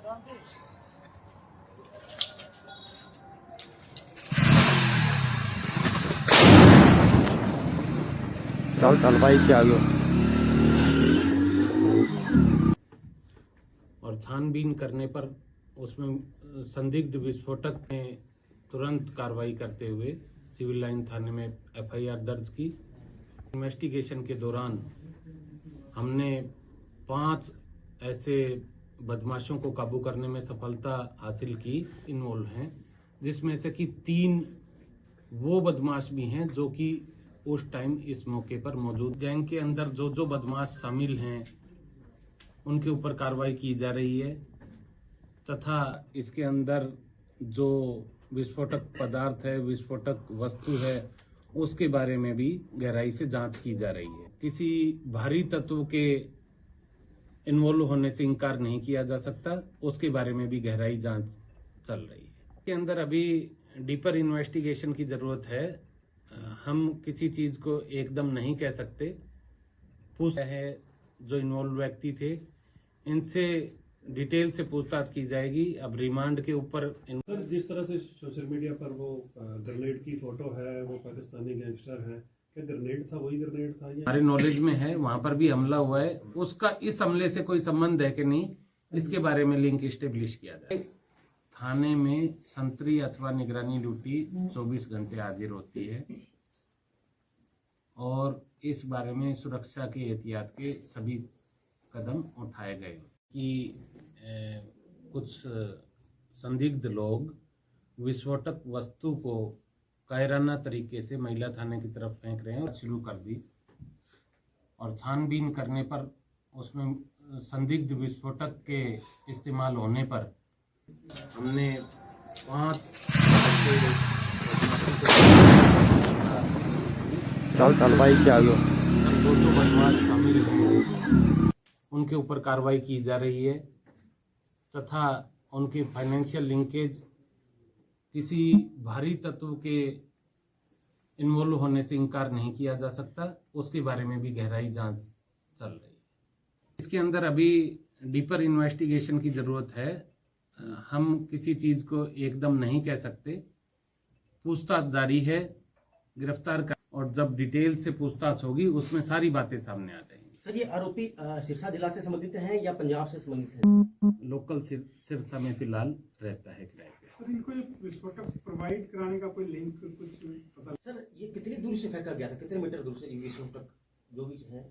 चल चल भाई क्या गयो। और छानबीन करने पर उसमें संदिग्ध विस्फोटक में तुरंत कार्रवाई करते हुए सिविल लाइन थाने में एफआईआर दर्ज की। इन्वेस्टिगेशन के दौरान हमने 5 ऐसे बदमाशों को काबू करने में सफलता हासिल की इन्वॉल्व हैं, जिसमें से कि 3 वो बदमाश भी हैं जो कि उस टाइम इस मौके पर मौजूद। गैंग के अंदर जो बदमाश शामिल हैं उनके ऊपर कार्रवाई की जा रही है तथा इसके अंदर जो विस्फोटक पदार्थ है, विस्फोटक वस्तु है, उसके बारे में भी गहराई से जांच की जा रही है। किसी भारी तत्व के इन्वॉल्व होने से इनकार नहीं किया जा सकता, उसके बारे में भी गहराई जांच चल रही है। इसके अंदर अभी डीपर इन्वेस्टिगेशन की जरूरत है। हम किसी चीज को एकदम नहीं कह सकते। पूछ है जो इन्वॉल्व व्यक्ति थे, इनसे डिटेल से पूछताछ की जाएगी। अब रिमांड के ऊपर सर, जिस तरह से सोशल मीडिया पर वो ग्रेनेड की फोटो है, वो पाकिस्तानी गैंगस्टर है, क्या ग्रेनेड था, वही ग्रेनेड था? हमारे नॉलेज में है, वहां पर भी हमला हुआ है। उसका इस हमले से कोई संबंध है कि नहीं, इसके बारे में लिंक स्टेब्लिश किया जाए। थाने में संतरी अथवा निगरानी ड्यूटी 24 घंटे हाजिर होती है और इस बारे में सुरक्षा के एहतियात के सभी कदम उठाए गए कि कुछ संदिग्ध लोग विस्फोटक वस्तु को कायराना तरीके से महिला थाने की तरफ फेंक रहे हैं। शुरू कर दी और छानबीन करने पर उसमें संदिग्ध विस्फोटक के इस्तेमाल होने पर हमने 5 चल चल भाई क्या गयो। जो बदमाश शामिल हैं उनके ऊपर कार्रवाई की जा रही है तथा उनके फाइनेंशियल लिंकेज किसी भारी तत्व के इन्वॉल्व होने से इनकार नहीं किया जा सकता, उसके बारे में भी गहराई जांच चल रही है। इसके अंदर अभी डीपर इन्वेस्टिगेशन की जरूरत है। हम किसी चीज को एकदम नहीं कह सकते। पूछताछ जारी है, गिरफ्तार कर, और जब डिटेल से पूछताछ होगी उसमें सारी बातें सामने आ जाएंगी। सर, ये आरोपी सिरसा जिला से संबंधित हैं या पंजाब से संबंधित हैं? लोकल सिरसा में फिलहाल रहता है किराए पे। सर, इनको विस्फोटक प्रोवाइड कराने का कोई लिंक कुछ पता? सर, ये कितनी दूरी से फेंका गया था, कितने मीटर दूर से ये विस्फोटक जो भी है?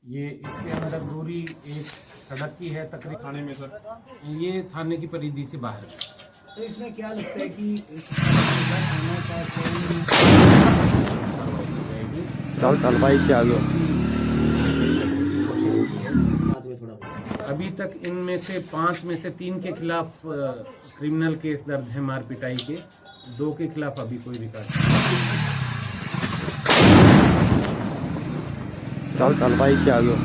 ये इसके अंदर दूरी एक सड़क की है तकरीबन। थाने में सर, ये थाने की परिधि से बाहर है। तो इसमें क्या लगता है कि थाना का चल चल भाई क्या गयो। अभी तक इनमें से 5 में से 3 के खिलाफ क्रिमिनल केस दर्ज है मार पिटाई के, 2 के खिलाफ अभी कोई रिकॉर्ड नहीं। चल चल भाई क्या गयो।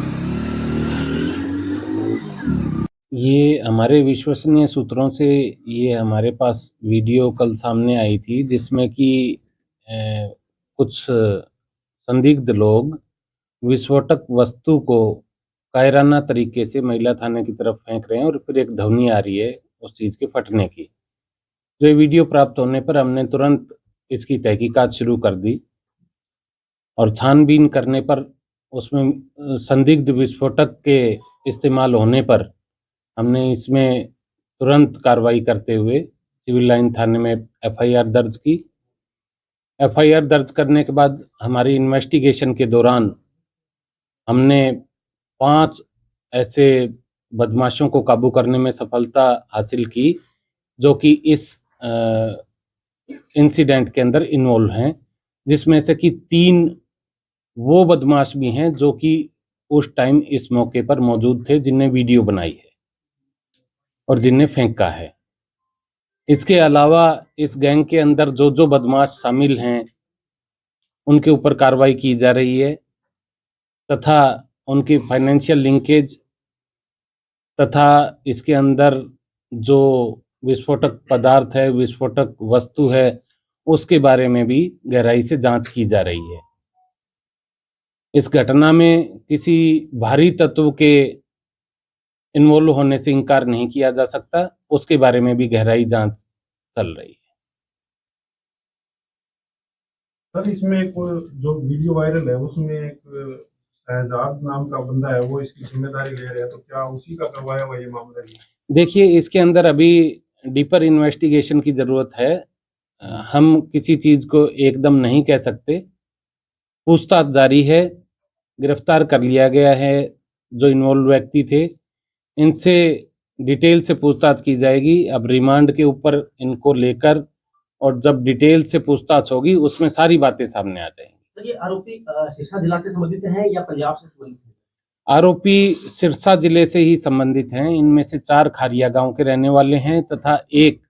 ये हमारे विश्वसनीय सूत्रों से ये हमारे पास वीडियो कल सामने आई थी जिसमें कि कुछ संदिग्ध लोग विस्फोटक वस्तु को कायराना तरीके से महिला थाने की तरफ फेंक रहे हैं और फिर एक ध्वनि आ रही है उस चीज़ के फटने की। जो ये वीडियो प्राप्त होने पर हमने तुरंत इसकी तहकीकात शुरू कर दी और छानबीन करने पर उसमें संदिग्ध विस्फोटक के इस्तेमाल होने पर हमने इसमें तुरंत कार्रवाई करते हुए सिविल लाइन थाने में एफआईआर दर्ज की। एफआईआर दर्ज करने के बाद हमारी इन्वेस्टिगेशन के दौरान हमने 5 ऐसे बदमाशों को काबू करने में सफलता हासिल की जो कि इस इंसिडेंट के अंदर इन्वॉल्व हैं, जिसमें से कि 3 वो बदमाश भी हैं जो कि उस टाइम इस मौके पर मौजूद थे, जिनने वीडियो बनाई है और जिनने फेंका है। इसके अलावा इस गैंग के अंदर जो बदमाश शामिल हैं उनके ऊपर कार्रवाई की जा रही है तथा उनकी फाइनेंशियल लिंकेज तथा इसके अंदर जो विस्फोटक पदार्थ है, विस्फोटक वस्तु है, उसके बारे में भी गहराई से जांच की जा रही है। इस घटना में किसी भारी तत्व के इन्वॉल्व होने से इनकार नहीं किया जा सकता। उसके बारे में भी गहराई जांच चल रही है। सर इसमें एक जो वीडियो वायरल है उसमें एक शहजाद नाम का बंदा है वो इसकी जिम्मेदारी ले रहा है, तो क्या उसी का करवाया हुआ ये मामला है? देखिए, इसके अंदर अभी डीपर इन्वेस्टिगेशन की जरूरत है। हम किसी चीज को एकदम नहीं कह सकते। पूछताछ जारी है। गिरफ्तार कर लिया गया है जो इन्वॉल्व व्यक्ति थे। इनसे डिटेल से पूछताछ की जाएगी। अब रिमांड के ऊपर इनको लेकर और जब डिटेल से पूछताछ होगी उसमें सारी बातें सामने आ जाएंगी। सर ये आरोपी सिरसा जिला से संबंधित हैं या पंजाब से संबंधित हैं? आरोपी सिरसा जिले से ही संबंधित हैं। इनमें से 4 खारिया गांव के रहने वाले हैं तथा एक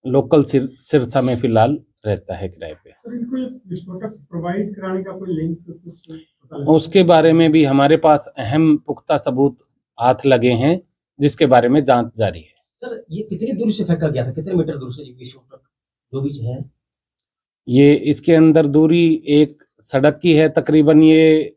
लोकल सिरसा में फिलहाल रहता है किराए पे। सर इनको ये विस्फोटक प्रोवाइड कराने का कोई लिंक कुछ पता लगा? उसके बारे में भी हमारे पास अहम पुख्ता सबूत हाथ लगे हैं जिसके बारे में जांच जारी है। सर ये कितनी दूर से फेंका गया था, कितने मीटर दूर से ये विस्फोटक जो भी है? ये इसके अंदर दूरी एक सड़क की है, तकरीबन ये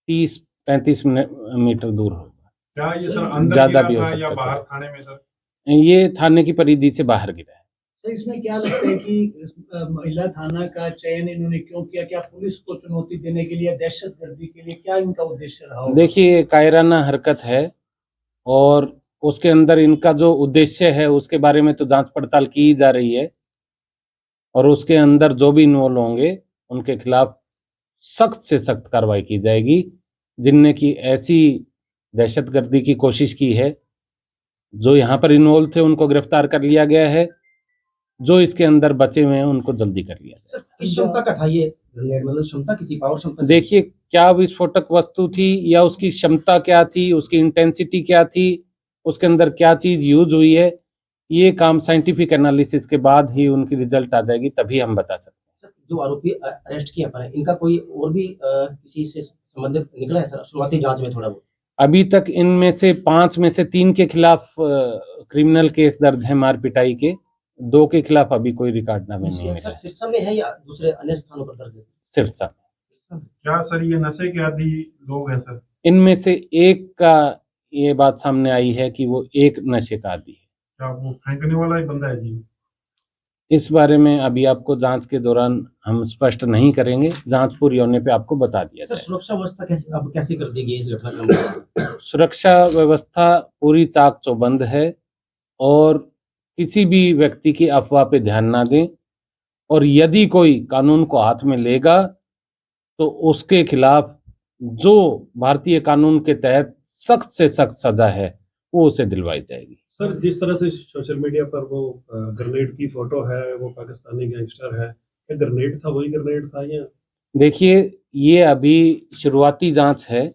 30-35 मीटर दूर होगा। क्या ये सर अंदर ज्यादा गिरा भी हो था सकता या है। बाहर थाने में सर? ये थाने की परिधि से बाहर गिरा है। तो इसमें क्या लगता है कि महिला थाना का चयन इन्होंने क्यों किया? क्या पुलिस को चुनौती देने के लिए, दहशतगर्दी के लिए, क्या इनका उद्देश्य रहा होगा? देखिए, कायराना हरकत है और उसके अंदर इनका जो उद्देश्य है उसके बारे में तो जांच पड़ताल की जा रही है और उसके अंदर जो भी इन्वॉल्व होंगे उनके खिलाफ सख्त से सख्त कार्रवाई की जाएगी। जिनने की ऐसी दहशतगर्दी की कोशिश की है, जो यहाँ पर इन्वॉल्व थे उनको गिरफ्तार कर लिया गया है। जो इसके अंदर बचे हुए हैं उनको जल्दी कर लिया जाए। सर किस क्षमता का था ये ग्रेनेड, मतलब क्षमता की थी, पावर क्षमता? देखिए, क्या विस्फोटक वस्तु थी या उसकी क्षमता क्या थी, उसकी इंटेंसिटी क्या थी, उसके अंदर क्या चीज यूज हुई है, ये काम साइंटिफिक एनालिसिस के बाद ही उनकी रिजल्ट आ जाएगी, तभी हम बता सकते हैं। जो आरोपी अरेस्ट किया पर इनका कोई और भी किसी से संबंधित निकला है सर शुरुआती जांच में थोड़ा बहुत? अभी तक इनमें से 5 में से 3 के खिलाफ क्रिमिनल केस दर्ज है मार पिटाई के। 2 के खिलाफ अभी कोई रिकॉर्ड नामे नहीं सर मिला। सिरसा में है या दूसरे अन्य स्थानों पर दर्ज है? सिरसा। क्या सर ये नशे के आदी लोग हैं सर? इनमें से एक का ये बात सामने आई है कि वो एक नशे का आदी है। क्या वो फेंकने वाला ही बंदा है जी? इस बारे में अभी आपको जांच के दौरान हम स्पष्ट नहीं करेंगे। जांच पूरी होने पे आपको बता दिया सर जाएगा। सुरक्षा व्यवस्था कैसे अब कैसे कर दी गई इस घटनाक्रम में? सुरक्षा व्यवस्था पूरी चाक चौबंद है और किसी भी व्यक्ति की अफवाह पे ध्यान ना दें और यदि कोई कानून को हाथ में लेगा तो उसके खिलाफ जो भारतीय कानून के तहत सख्त से सख्त सजा है वो उसे दिलवाई जाएगी। सर जिस तरह से सोशल मीडिया पर वो ग्रेनेड की फोटो है, वो पाकिस्तानी गैंगस्टर है, क्या ग्रेनेड था, वही ग्रेनेड था या? देखिए, ये अभी शुरुआती जांच है।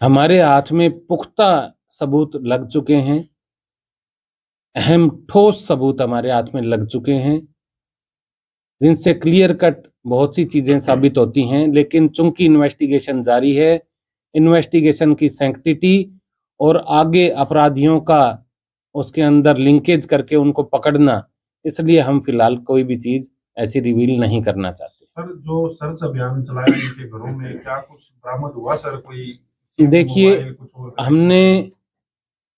हमारे हाथ में पुख्ता सबूत लग चुके हैं, अहम ठोस सबूत हमारे हाथ में लग चुके हैं जिनसे क्लियर कट बहुत सी चीजें साबित होती हैं। लेकिन चूंकि इन्वेस्टिगेशन जारी है, इन्वेस्टिगेशन की सैंक्टिटी और आगे अपराधियों का उसके अंदर लिंकेज करके उनको पकड़ना, इसलिए हम फिलहाल कोई भी चीज ऐसी रिवील नहीं करना चाहते। सर जो सर्च अभियान चलाया इनके घरों में, क्या कुछ बरामद हुआ सर? कोई देखिए, मोबाइल, कुछ और? हमने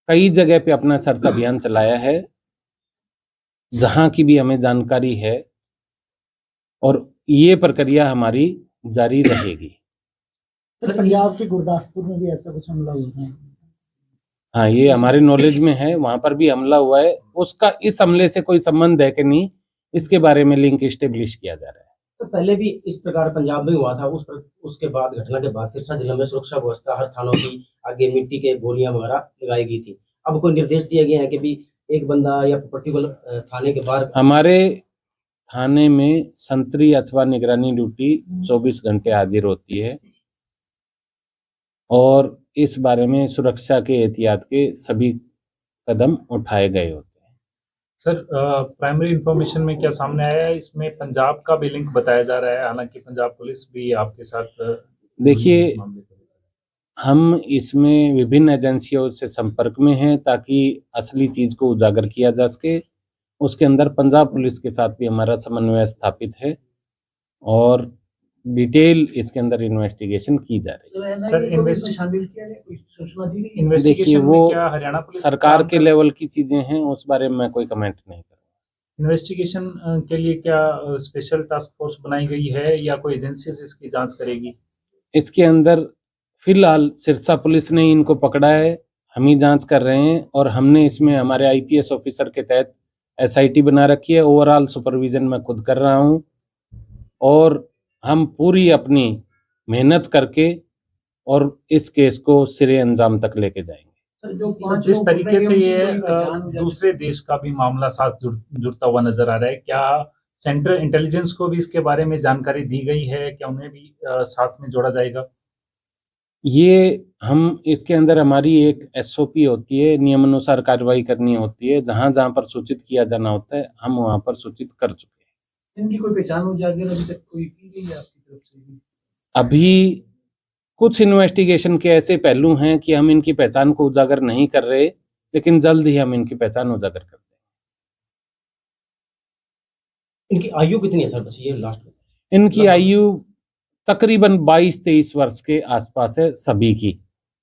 कई जगह पे अपना सर्च अभियान चलाया है जहां की भी हमें जानकारी है और ये प्रक्रिया हमारी जारी रहेगी। सर पंजाब के गुरदासपुर में भी ऐसा कुछ हमला हुआ है? हाँ, ये हमारे नॉलेज में है, वहां पर भी हमला हुआ है। उसका इस हमले से कोई संबंध है कि नहीं, इसके बारे में लिंक एस्टेब्लिश किया जा रहा है। तो पहले भी इस प्रकार पंजाब में हुआ था, उसके बाद घटना के बाद सिरसा जिले में सुरक्षा व्यवस्था हर थानों की आगे मिट्टी के गोलियां वगैरह लगाई गई थी। अब कोई निर्देश दिया गया है कि भी एक बंदा या पर्टिकुलर थाने के बाहर? हमारे थाने में संतरी अथवा निगरानी ड्यूटी 24 घंटे हाजिर होती है और इस बारे में सुरक्षा के एहतियात के सभी कदम उठाए गए होते हैं। सर प्राइमरी इंफॉर्मेशन में क्या सामने आया है, इसमें पंजाब का भी लिंक बताया जा रहा है, हालांकि पंजाब पुलिस भी आपके साथ देखिए, इस मामले को? हम इसमें विभिन्न एजेंसियों से संपर्क में हैं ताकि असली चीज को उजागर किया जा सके। उसके अंदर पंजाब पुलिस के साथ भी हमारा समन्वय स्थापित है और डिटेल इसके अंदर इन्वेस्टिगेशन की जा रही है। तो सर, NIA को भी इसमें इन्वेस्ट- शामिल किया गया, कोई सूचना दी गई? देखिए, इन्वेस्टिगेशन वो में क्या हरियाणा पुलिस सरकार काम के कर- लेवल की चीजें हैं, उस बारे में मैं कोई कमेंट नहीं करूँगा। इन्वेस्टिगेशन के लिए क्या स्पेशल टास्क फोर्स बनाई गई है या कोई एजेंसी से इसकी जांच करेगी? इसके अंदर फिलहाल सिरसा पुलिस ने इनको पकड़ा है, हम ही जांच कर रहे हैं और हमने इसमें हमारे आईपीएस ऑफिसर के तहत एसआईटी बना रखी है। ओवरऑल सुपरविजन मैं खुद कर रहा हूं और हम पूरी अपनी मेहनत करके और इस केस को सिरे अंजाम तक लेके जाएंगे। सर, जो सर, 5 जिस लोग तरीके पकड़े से गए, ये उनकी कोई पहचान हो जाती है? दूसरे देश का भी मामला साथ जुड़ता हुआ नजर आ रहा है, क्या सेंट्रल इंटेलिजेंस को भी इसके बारे में जानकारी दी गई है? क्या उन्हें भी साथ में जोड़ा जाएगा? ये हम इसके अंदर हमारी एक एसओपी होती है, नियमानुसार कार्रवाई करनी होती है। जहां जहां पर सूचित किया जाना होता है हम वहां पर सूचित कर चुके हैं। इनकी कोई पहचान हो जाएगी? अभी तक कोई की गई है आपकी तरफ से भी? अभी कुछ इन्वेस्टिगेशन के ऐसे पहलू हैं कि हम इनकी पहचान को उजागर नहीं कर रहे, लेकिन जल्द ही हम इनकी पहचान उजागर कर देंगे। इनकी आयु कितनी है सर, बस ये लास्ट में? इनकी आयु तकरीबन 22-23 वर्ष के आसपास है सभी की।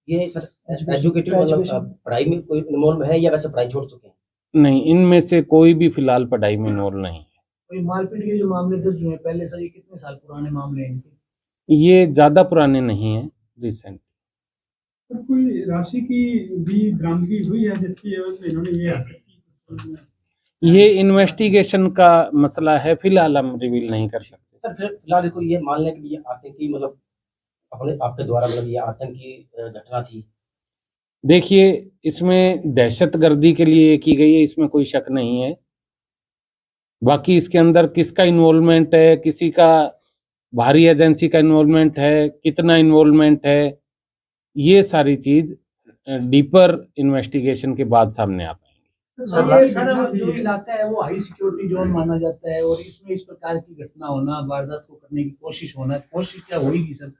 ये सर एजुकेटेड मतलब पढ़ाई में कोई इन्वॉल्व है या वैसे पढ़ाई छोड़ चुके हैं? नहीं, इनमें से कोई भी फिलहाल पढ़ाई में इन्वॉल्व नहीं है। कोई मारपीट के जो मामले दर्ज हुए पहले, सर ये कितने साल पुराने मामले हैं इनके? ये ज्यादा पुराने नहीं है, रिसेंट। सर, कोई राशि की भी बरामदगी हुई है जिसकी एवज में इन्होंने ये हरकत की? ये इन्वेस्टिगेशन का मसला है, फिलहाल हम रिवील नहीं कर सकते। सर फिर फिलहाल को ये मान लें कि ये आतंकी मतलब अपने आपके द्वारा मतलब ये आतंकी घटना थी। देखिए, इसमें दहशतगर्दी के लिए की गई है, इसमें कोई शक नहीं है। बाकी इसके अंदर किसका इन्वॉल्वमेंट है, किसी का बाहरी एजेंसी का इन्वॉल्वमेंट है, कितना इन्वॉल्वमेंट है, ये सारी चीज डीपर इन्वेस्टिगेशन के बाद सामने आ पाएंगी। सर, ये सारा जो इलाका है वो हाई सिक्योरिटी जोन माना जाता है और इसमें इस प्रकार की घटना होना, वारदात को करने की कोशिश क्या होगी सर?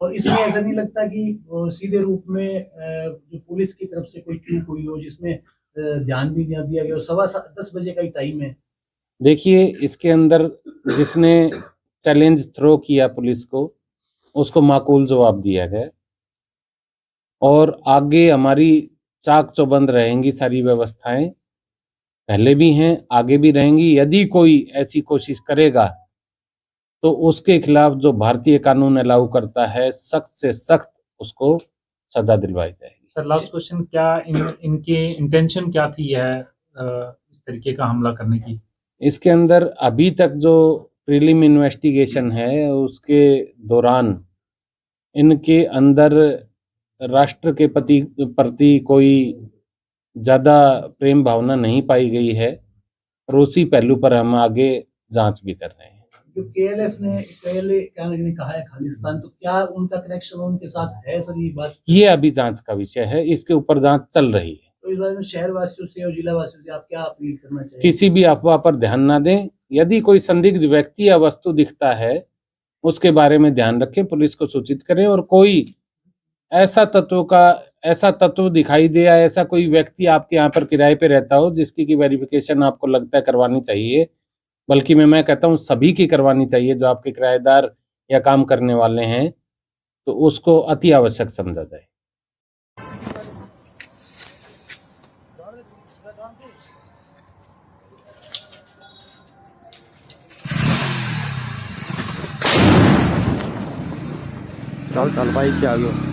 और इसमें ऐसा नहीं लगता कि सीधे रूप में जो पुलिस की तरफ से कोई चूक हुई हो जिसमें ध्यान भी नहीं दिया गया? 10:15 बजे का ही टाइम है। देखिए, इसके अंदर जिसने चैलेंज थ्रो किया पुलिस को, उसको माकूल जवाब दिया गया और आगे हमारी चाक चौबंद रहेंगी सारी व्यवस्थाएं, पहले भी हैं, आगे भी रहेंगी। यदि कोई ऐसी कोशिश करेगा तो उसके खिलाफ जो भारतीय कानून अलाउ करता है, सख्त से सख्त उसको सजा दिलवाई जाएगी। सर, लास्ट क्वेश्चन, क्या इनकी इंटेंशन क्या थी है इस तरीके का हमला करने की? इसके अंदर अभी तक जो प्रीलिम इन्वेस्टिगेशन है उसके दौरान इनके अंदर राष्ट्र के प्रति कोई ज़्यादा प्रेम भावना नहीं पाई गई है और उसी पहलू पर हम आगे जांच भी कर रहे हैं। जो KLF ने कहा है खालिस्तान, तो क्या उनका कनेक्शन उनके साथ है सर? ये बात ये अभी जांच का विषय है, इसके ऊपर जांच चल रही है। तो इस बारे में शहर वासियों से और जिला वासियों से आप क्या अपील करना चाहिए? किसी भी अफवाह पर ध्यान ना दें। यदि कोई संदिग्ध व्यक्ति या वस्तु दिखता है उसके बारे में ध्यान रखें, पुलिस को सूचित करें और कोई ऐसा तत्व दिखाई दे या ऐसा कोई व्यक्ति आपके यहाँ पर किराए पे रहता हो जिसकी की वेरिफिकेशन आपको लगता है करवानी चाहिए, बल्कि मैं कहता हूँ सभी की करवानी चाहिए जो आपके किराएदार या काम करने वाले हैं, तो उसको अति आवश्यक समझा जाए। चल भाई क्या आ गयो।